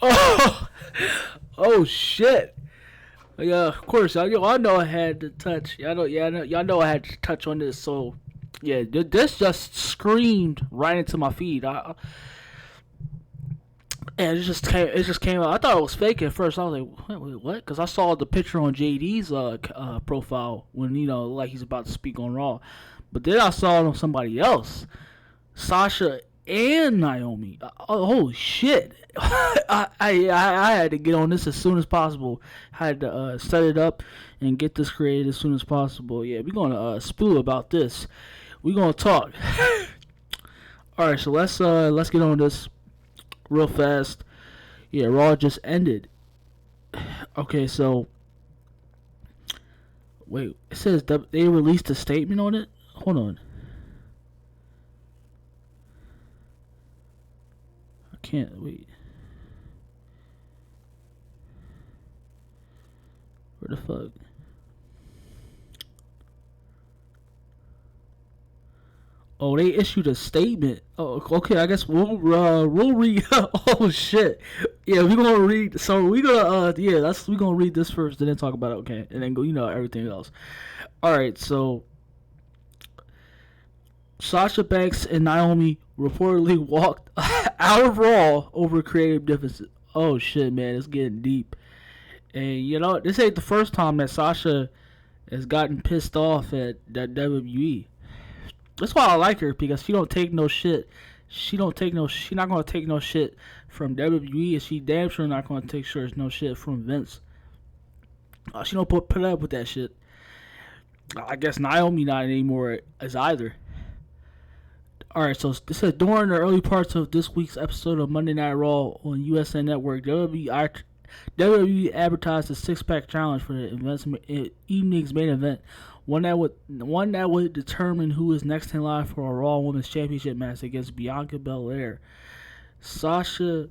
Oh, oh shit. Yeah, of course. I know I had to touch. Y'all know I had to touch on this. So, yeah, this just screamed right into my feed. And it just came out. I thought it was fake at first. I was like, wait, what? Because I saw the picture on JD's profile when like he's about to speak on Raw, but then I saw it on somebody else, Sasha and Naomi. Holy shit! I had to get on this as soon as possible. I had to set it up and get this created as soon as possible. Yeah, we're gonna spew about this. We're gonna talk. All right, so let's get on this real fast. Yeah, Raw just ended. Okay, so wait, it says they released a statement on it. Hold on, I can't wait. Where the fuck? Oh, they issued a statement. Oh, okay. I guess we'll read. Oh shit. Yeah, we're gonna read. So we gonna we gonna read this first, and then talk about it. Okay, and then go everything else. All right. So Sasha Banks and Naomi reportedly walked out of Raw over creative differences. Oh shit, man, it's getting deep. And this ain't the first time that Sasha has gotten pissed off at that WWE. That's why I like her, because she don't take no shit. She not gonna take no shit from WWE, and she damn sure not gonna take no shit from Vince. She don't put up with that shit. I guess Naomi not anymore as either. Alright, so this says during the early parts of this week's episode of Monday Night Raw on USA Network, WWE advertised a six-pack challenge for the evening's main event, one that would determine who is next in line for a Raw Women's Championship match against Bianca Belair. Sasha.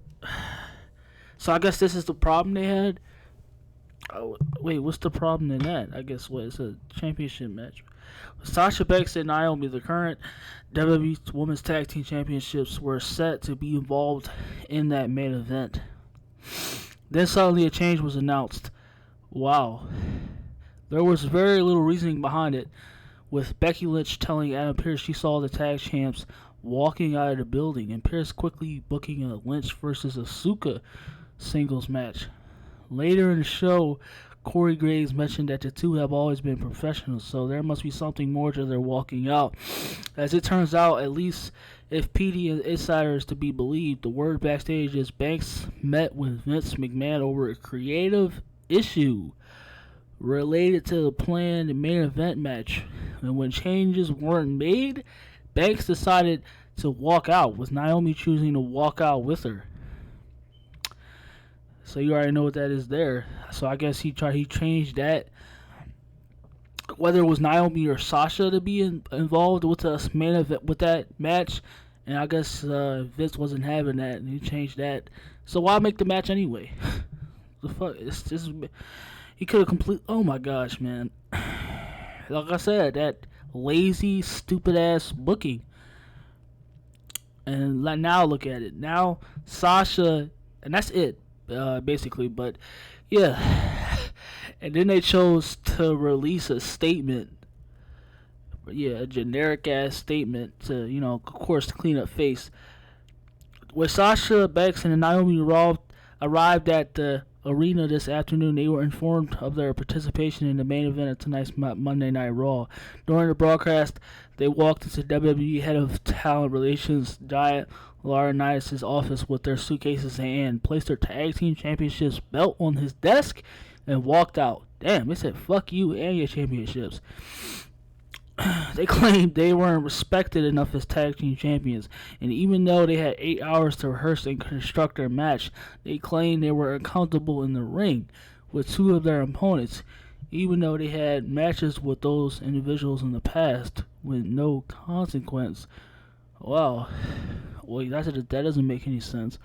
So I guess this is the problem they had. Oh, wait, what's the problem in that? I guess it's a championship match. Sasha Banks and Naomi, the current WWE Women's Tag Team Championships, were set to be involved in that main event. Then suddenly a change was announced. Wow. There was very little reasoning behind it, with Becky Lynch telling Adam Pearce she saw the tag champs walking out of the building, and Pearce quickly booking a Lynch versus Asuka singles match. Later in the show, Corey Graves mentioned that the two have always been professionals, so there must be something more to their walking out. As it turns out, at least if PD and Insider is to be believed, the word backstage is Banks met with Vince McMahon over a creative issue related to the planned main event match. And when changes weren't made, Banks decided to walk out, with Naomi choosing to walk out with her. So you already know what that is there. So I guess he changed that. Whether it was Naomi or Sasha to be involved with the main event with that match, and I guess Vince wasn't having that, and he changed that. So why make the match anyway? The fuck? He could have complete. Oh my gosh, man! Like I said, that lazy, stupid ass booking. And now look at it. Now Sasha, and that's it. Basically, but yeah, and then they chose to release a statement, a generic ass statement to, of course, to clean up face. When Sasha Banks and Naomi arrived at the arena this afternoon, they were informed of their participation in the main event of tonight's Monday Night Raw. During the broadcast, they walked into WWE Head of Talent Relations Giant Laurinaitis' office with their suitcases in hand, placed their tag team championships belt on his desk, and walked out. Damn, they said fuck you and your championships. They claimed they weren't respected enough as tag team champions, and even though they had 8 hours to rehearse and construct their match, they claimed they were uncomfortable in the ring with two of their opponents, even though they had matches with those individuals in the past with no consequence. Wow. Well, that doesn't make any sense.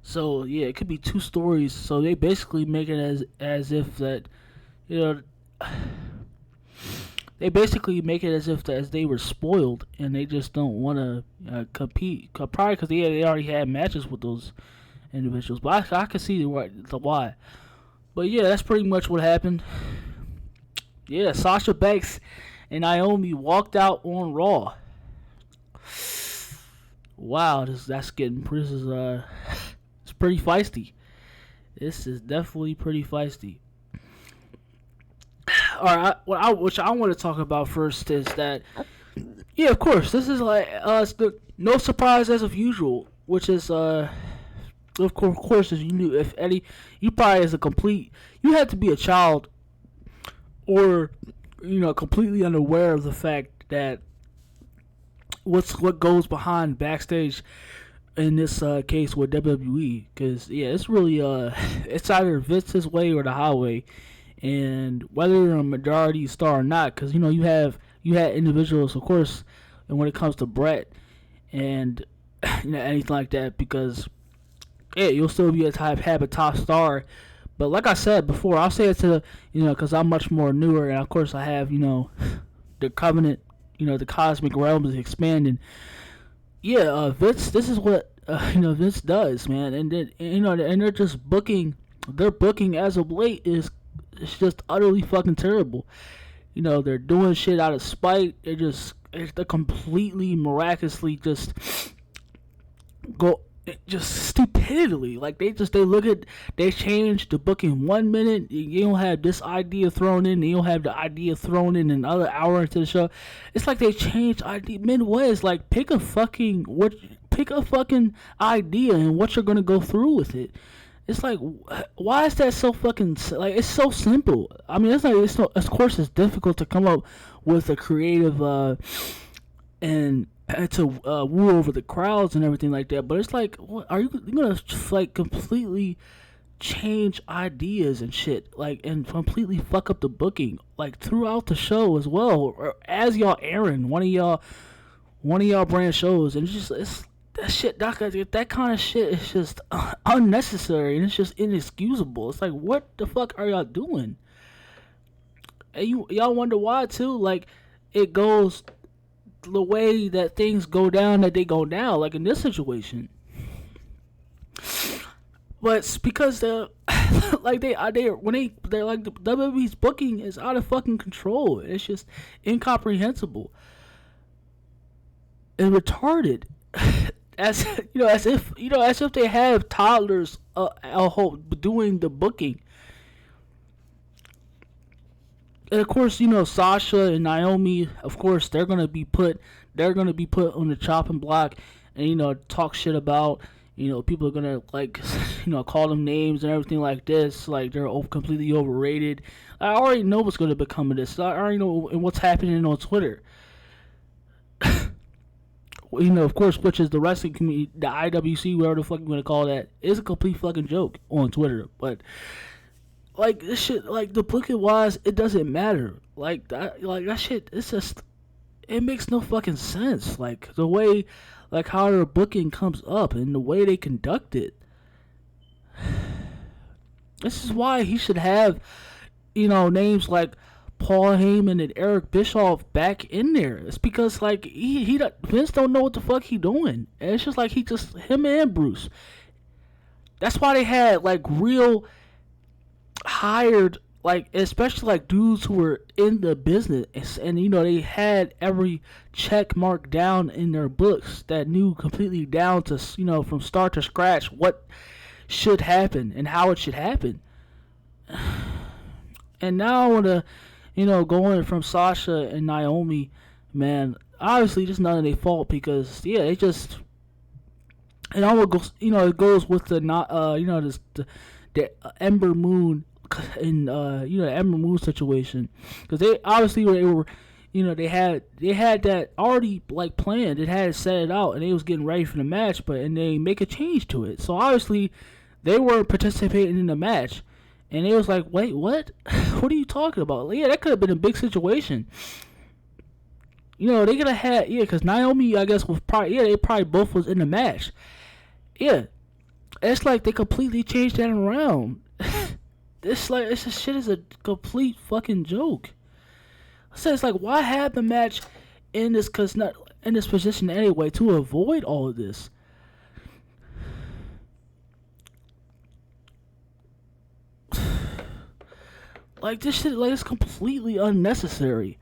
So yeah, it could be two stories. So they basically make it as if that, they basically make it as they were spoiled and they just don't want to compete. Probably because they already had matches with those individuals. But I can see the why. But yeah, that's pretty much what happened. Yeah, Sasha Banks and Naomi walked out on Raw. Wow, this is it's pretty feisty. This is definitely pretty feisty. All right, which I want to talk about first is that, yeah, of course, this is like no surprise as of usual, which is of course, as you knew, if Eddie, you probably as a complete, you had to be a child, or completely unaware of the fact that what goes behind backstage in this case with WWE, because yeah, it's really it's either Vince's way or the highway, and whether you're a majority star or not, because you had individuals, of course, and when it comes to Brett and anything like that, because yeah, you'll still be have a top star. But like I said before, I'll say it to because I'm much more newer, and of course I have the Covenant, the cosmic realm is expanding. Yeah, Vince. This is what Vince does, man, and then and they're just booking. Their booking as of late is it's just utterly fucking terrible. They're doing shit out of spite. They're completely miraculously just stupidly. Like they change the booking 1 minute. You don't have this idea thrown in. You don't have the idea thrown in another hour into the show. It's like they change idea midway. It's like pick a fucking idea and what you're gonna go through with it. It's like, why is that so fucking like? It's so simple. I mean, of course it's difficult to come up with a creative and to woo over the crowds and everything like that. But it's like, what are you gonna like completely change ideas and shit, like, and completely fuck up the booking like throughout the show as well, or as y'all airing one of y'all brand shows, and it's that shit. That kind of shit is just unnecessary and it's just inexcusable. It's like, what the fuck are y'all doing? And y'all wonder why too. Like, it goes the way that things go down, that they go down, like in this situation. But it's because they're like they're like the WWE's booking is out of fucking control. It's just incomprehensible and retarded. As if they have toddlers doing the booking. And of course, Sasha and Naomi, of course, they're gonna be put on the chopping block, and talk shit about, people are gonna like, call them names and everything like this, like they're completely overrated. I already know what's gonna become of this. I already know what's happening on Twitter. Of course, which is the wrestling community, the IWC, whatever the fuck you want to call that, is a complete fucking joke on Twitter. But like this shit, like the booking wise, it doesn't matter. Like that shit, it's just, it makes no fucking sense. Like the way, like how their booking comes up and the way they conduct it. This is why he should have, names like Paul Heyman and Eric Bischoff back in there. It's because like Vince don't know what the fuck he doing, and it's just like him and Bruce. That's why they had like real hired, like, especially like dudes who were in the business, and they had every check mark down in their books that knew completely down to from start to scratch what should happen and how it should happen. And now I want to going from Sasha and Naomi, man, obviously just none of their fault, because yeah, they just, it almost goes, it goes with the the Ember Moon in the Ember Moon situation, because they obviously were they had that already like planned. It had set it out and they was getting ready for the match, and they make a change to it. So obviously they weren't participating in the match. And it was like, wait, what? What are you talking about? Like, yeah, that could have been a big situation. They could have had, because Naomi, I guess, was probably, they probably both was in the match. Yeah. It's like they completely changed that around. This shit is a complete fucking joke. So it's like, why have the match in this, cause not in this position anyway, to avoid all of this? Like, this shit, like, it's completely unnecessary.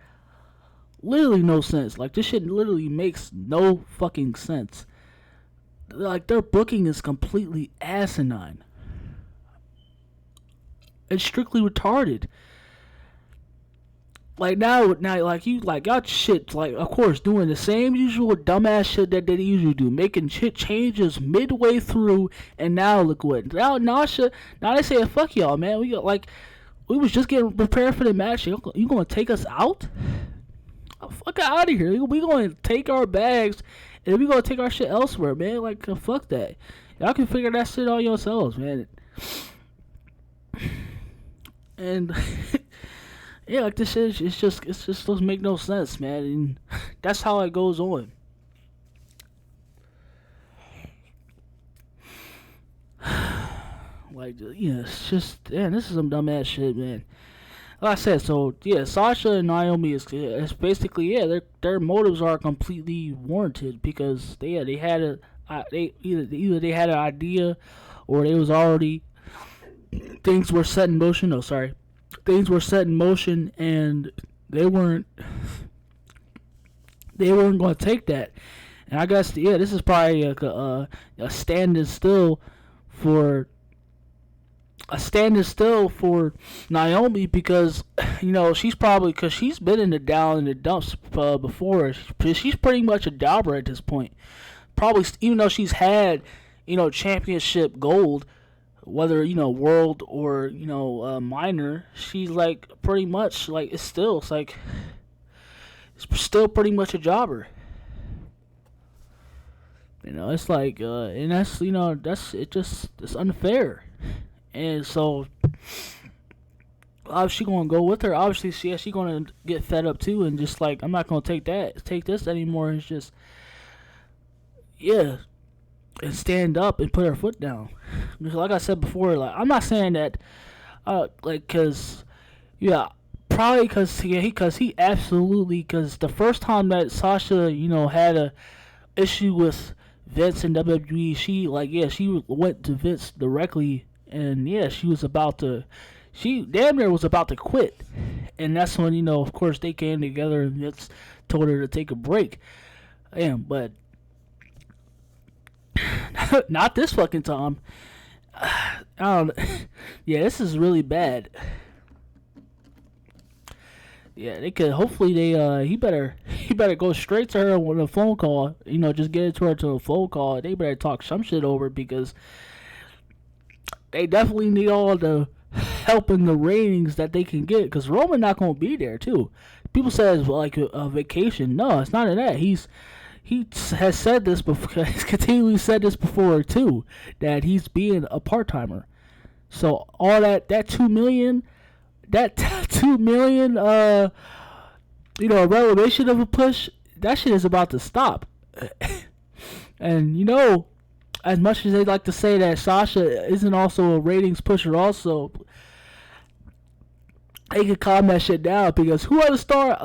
Literally no sense. Like, this shit literally makes no fucking sense. Like, their booking is completely asinine. It's strictly retarded. Like, now, like, y'all shit, like, of course, doing the same usual dumbass shit that they usually do, making shit changes midway through, and now look what, now they say, fuck y'all, man, we was just getting prepared for the match, you gonna take us out? Oh, fuck out of here. We gonna take our bags, and we gonna take our shit elsewhere, man, like, fuck that. Y'all can figure that shit out yourselves, man. And... yeah, like this shit, it just doesn't make no sense, man. And that's how it goes on. Like, yeah, it's just, man, this is some dumbass shit, man. Like I said, so yeah, Sasha and Naomi it's basically, yeah, their motives are completely warranted because they had either they had an idea or they was already things were set in motion. Oh, sorry. Things were set in motion and they weren't going to take that. And I guess, yeah, this is probably like a standing still for Naomi because, you know, she's probably, because she's been in the down in the dumps before. She's pretty much a jobber at this point. Probably, even though she's had, you know, championship gold, whether, you know, world or, you know, minor, she's like pretty much like it's still pretty much a jobber. You know, it's like and that's, you know, it's unfair. And so obviously gonna go with her. Obviously she gonna get fed up too and just like, I'm not gonna take this anymore. It's just, yeah, and stand up and put her foot down. Like I said before, like, I'm not saying that, like, cause, yeah, probably cause he absolutely, cause the first time that Sasha, you know, had a issue with Vince and WWE, she went to Vince directly, and yeah, she damn near was about to quit, and that's when, you know, of course they came together and Vince told her to take a break, but. Not this fucking time. I don't. Yeah, this is really bad. Yeah, they could. Hopefully, he better go straight to her with a phone call. You know, just get it to her to a phone call. They better talk some shit over because they definitely need all the help in the ratings that they can get. Because Roman not gonna be there too. People say it's like a vacation. No, it's not in that. He has said this before. He's continually said this before too, that he's being a part timer. So all that $2 million, you know, revelation of a push, that shit is about to stop. And you know, as much as they like to say that Sasha isn't also a ratings pusher, also, they can calm that shit down because who are the stars?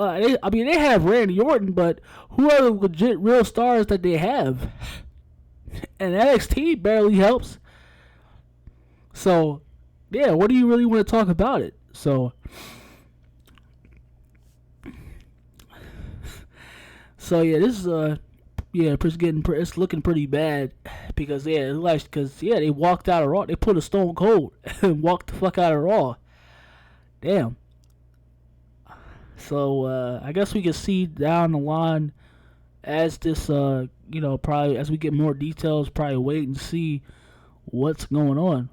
They have Randy Orton, but who are the legit real stars that they have? And NXT barely helps. So, yeah, what do you really want to talk about it? So yeah, this is it's looking pretty bad because they walked out of Raw. They put a Stone Cold and walked the fuck out of Raw. Damn. So I guess we can see down the line as this probably as we get more details, probably wait and see what's going on,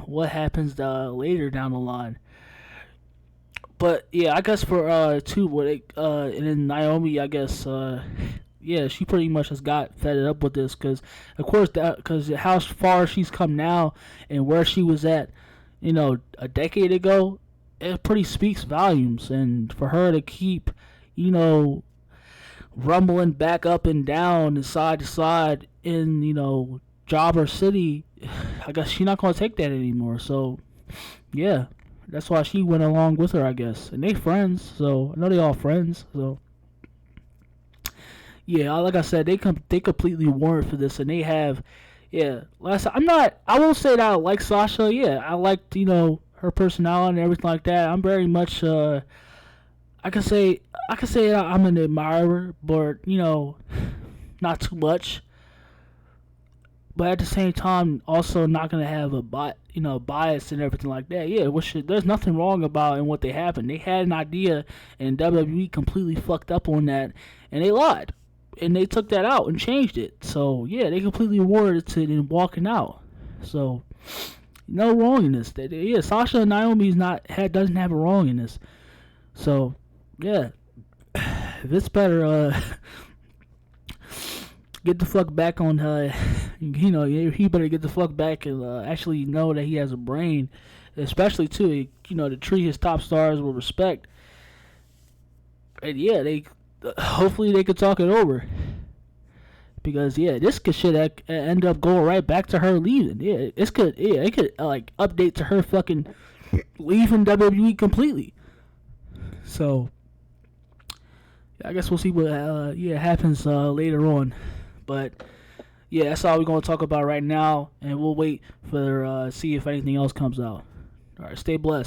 what happens later down the line. But yeah, I guess for and then Naomi, I guess she pretty much has got fed up with this because of course because how far she's come now and where she was at, a decade ago, it pretty speaks volumes. And for her to keep, rumbling back up and down and side to side in, Jobber City, I guess she's not going to take that anymore. So, yeah, That's why she went along with her, I guess. And they friends, so I know they all friends. So yeah, like I said, they completely warrant for this, and they have. Yeah, last I'm not. I won't say that I like Sasha. Yeah, I liked her personality and everything like that. I'm very much. I can say I'm an admirer, but not too much. But at the same time, also not gonna have a bias and everything like that. Yeah, which there's nothing wrong about in what they happened. They had an idea, and WWE completely fucked up on that, and they lied, and they took that out and changed it. So yeah, they completely warranted it in walking out. So no wrong in this. Yeah, Sasha and Naomi's doesn't have a wrong in this. So yeah, this better get the fuck back on he better get the fuck back and actually know that he has a brain, especially too, to treat his top stars with respect. And yeah, they hopefully they could talk it over, because yeah, this could shit end up going right back to her leaving. Yeah, it could like update to her fucking leaving WWE completely. So I guess we'll see what happens later on. But yeah, that's all we're gonna talk about right now, and we'll wait for see if anything else comes out. All right, stay blessed.